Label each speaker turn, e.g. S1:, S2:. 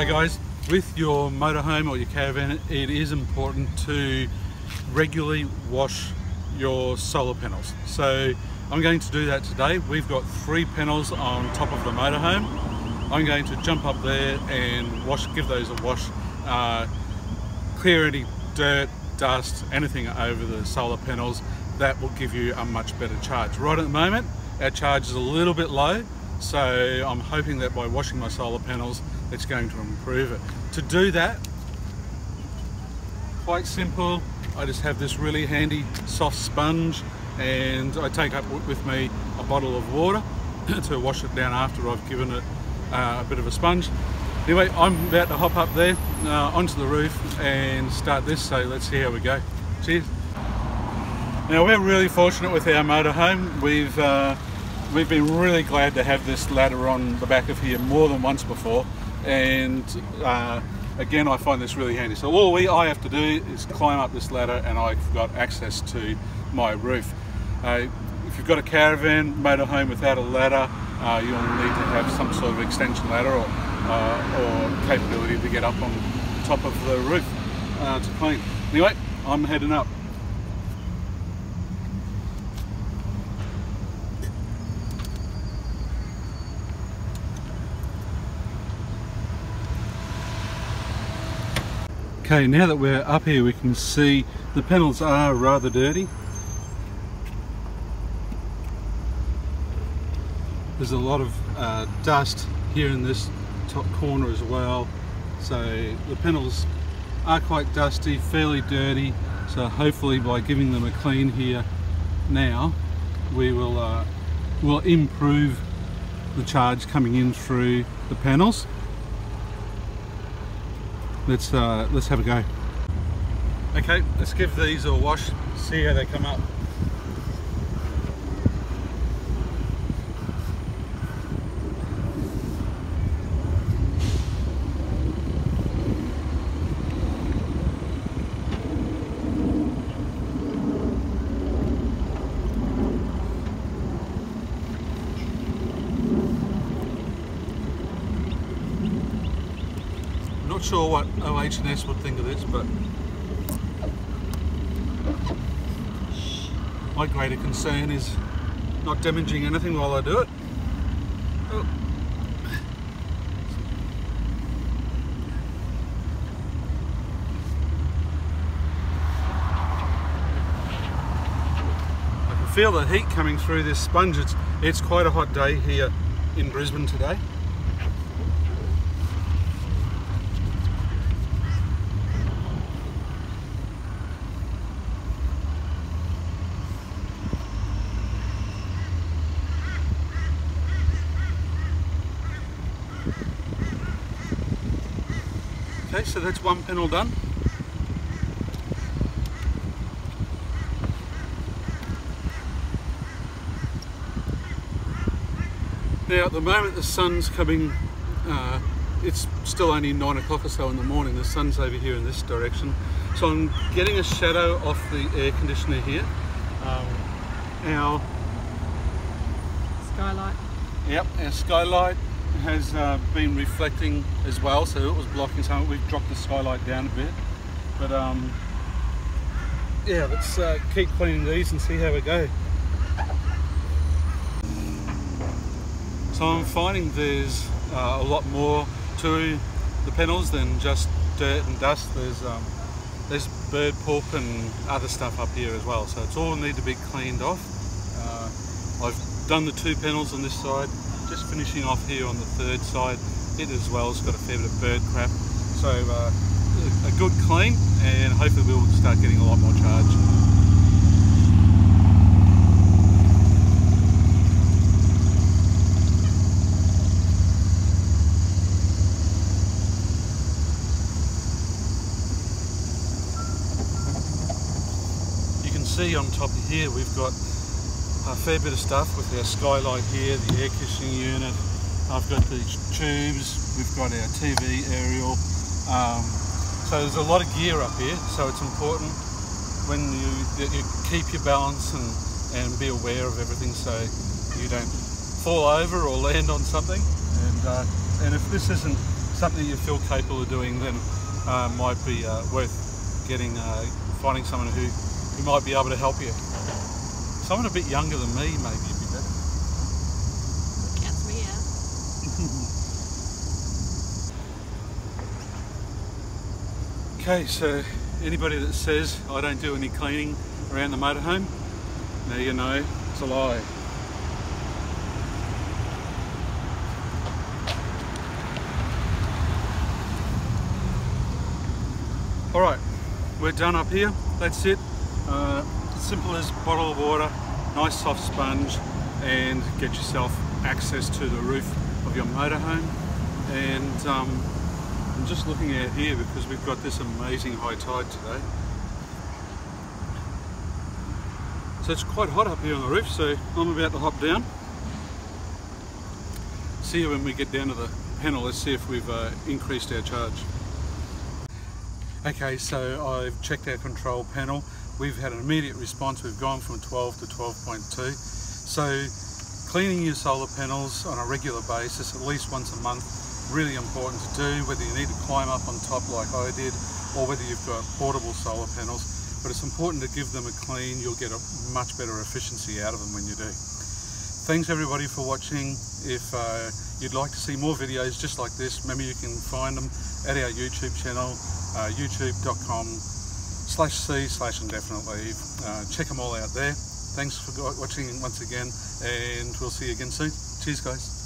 S1: Hi guys, with your motorhome or your caravan, it is important to regularly wash your solar panels. So I'm going to do that today. We've got 3 panels on top of the motorhome. I'm going to jump up there and give those a wash, clear any dirt, dust, anything over the solar panels. That will give you a much better charge. Right at the moment, our charge is a little bit low, so I'm hoping that by washing my solar panels, it's going to improve it. To do that, quite simple, I just have this really handy soft sponge, and I take up with me a bottle of water to wash it down after I've given it a bit of a sponge. Anyway, I'm about to hop up there onto the roof and start this, so let's see how we go. Cheers. Now, we're really fortunate with our motorhome. We've been really glad to have this ladder on the back of here more than once before, and again, I find this really handy. So all I have to do is climb up this ladder and I've got access to my roof. If you've got a caravan motorhome without a ladder, you'll need to have some sort of extension ladder or capability to get up on top of the roof to clean. Anyway, I'm heading up. Okay, now that we're up here, we can see the panels are rather dirty. There's a lot of dust here in this top corner as well, so the panels are quite dusty, fairly dirty. So hopefully by giving them a clean here now, we will improve the charge coming in through the panels. Let's have a go. Okay, let's give these a wash, see how they come up. Not sure what OH&S would think of this, but my greater concern is not damaging anything while I do it. Oh. I can feel the heat coming through this sponge. It's quite a hot day here in Brisbane today. Okay, so that's one panel done. Now at the moment the sun's coming, it's still only 9 o'clock or so in the morning. The sun's over here in this direction. So I'm getting a shadow off the air conditioner here. Our
S2: skylight. Yep,
S1: our skylight has been reflecting as well, so it was blocking some. We've dropped the skylight down a bit, but yeah, let's keep cleaning these and see how we go. So I'm finding there's a lot more to the panels than just dirt and dust. There's bird poop and other stuff up here as well, so it's all need to be cleaned off. I've done the 2 panels on this side. Just finishing off here on the 3rd side. It as well has got a fair bit of bird crap. So a good clean, and hopefully we'll start getting a lot more charge. You can see on top of here we've got a fair bit of stuff with our skylight here, the air conditioning unit. I've got these tubes, we've got our TV aerial. So there's a lot of gear up here, so it's important when you keep your balance and be aware of everything so you don't fall over or land on something. And if this isn't something you feel capable of doing, then might be worth finding someone who might be able to help you. Someone a bit younger than me, maybe would be better.
S2: Counts me out.
S1: Okay, so anybody that says I don't do any cleaning around the motorhome, now you know it's a lie. Alright, we're done up here, that's it. Simple as bottle of water, nice soft sponge, and get yourself access to the roof of your motorhome. And I'm just looking out here because we've got this amazing high tide today. So it's quite hot up here on the roof, so I'm about to hop down. See you when we get down to the panel. Let's see if we've increased our charge. Okay, so I've checked our control panel. We've had an immediate response. We've gone from 12 to 12.2. So cleaning your solar panels on a regular basis, at least once a month, really important to do, whether you need to climb up on top like I did, or whether you've got portable solar panels. But it's important to give them a clean. You'll get a much better efficiency out of them when you do. Thanks everybody for watching. If you'd like to see more videos just like this, remember you can find them at our YouTube channel, youtube.com/c/indefiniteleave. Check them all out there. Thanks for watching once again, and we'll see you again soon. Cheers guys.